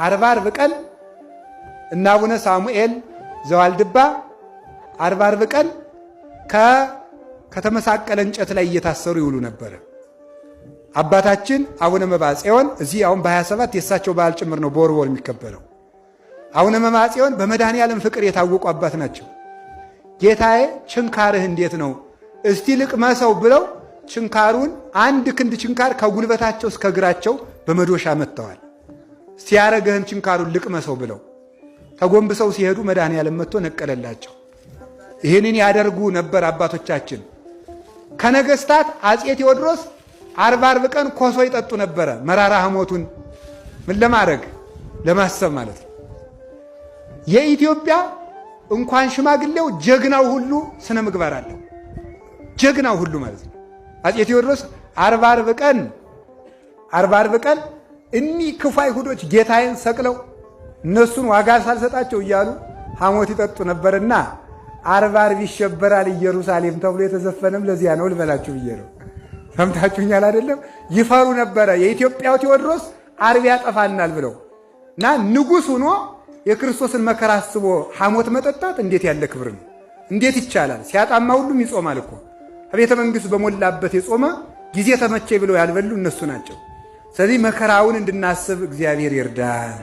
40 ቀን እና አቡነ ሳሙኤል ዘዋልድባ 40 ቀን ከተመሳቀለ እንጨት ላይ እየታሰሩ ይውሉ ነበር። አባታችን አቡነ መባጽዮን እዚህ አሁን በ27 የእሳቸው በዓል ጭምር ነው በወር የሚከበረው። አቡነ መባጽዮን በመድኃኔዓለም ፍቅር የታወቁ አባት ናቸው። ጌታዬ ችንካርህ እንዴት ነው እስቲ ልቅመሰው ብለው ችንካሩን 1 ክንድ ችንካር ከጉልበታቸው እስከ እግራቸው በመዶሻ መጥተዋል። እስቲ ያረገህን ችንካሩን ልቅመሰው ብለው ተጎንብሰው ሲሄዱ መድኃኔዓለም መጥቶ ነቀለላቸው። ይህንን ያደርጉ ነበር አባቶቻችን። ከነገስታት አጼ ቴዎድሮስ 40 ቀን ኮሶ ይጠጡ ነበረ። መራራ ሐሞቱን ምን ለማድረግ ለማሰብ ማለት ነው። የኢትዮጵያ እንኳን ሽማግሌው ጀግናው ሁሉ ስነ ምግባር አለው። ጀግናው ሁሉ ማለት ነው። አጼ ቴዎድሮስ 40 ቀን እኒህ ክፉ አይሁዶች ጌታዬን ሰቅለው እነሱን ዋጋ ሳልሰጣቸው እያሉ ሐሞት ይጠጡ ነበርና 40 ይሸበራል ኢየሩሳሌም ተብሎ የተዘፈነም ለዚያ ነው ልበላችሁ ብዬ ነው። ሰምታችሁኛል አይደለም? ይፈሩ ነበረ የኢትዮጵያው ቴዎድሮስ 40 ያጠፋናል ብለው እና ንጉሥ ሆኖ የክርስቶስን መከራ አስቦ ሐሞት መጠጣት እንዴት ያለ ክብር ነው! እንዴት ይቻላል? ሲያጣማ ሁሉም ይጾማል እኮ። ቤተ መንግሥት በሞላበት የጾመ ጊዜ ተመቼ ብለው ያልበሉ እነሱ ናቸው። ስለዚህ መከራውን እንድናስብ እግዚአብሔር ይርዳን።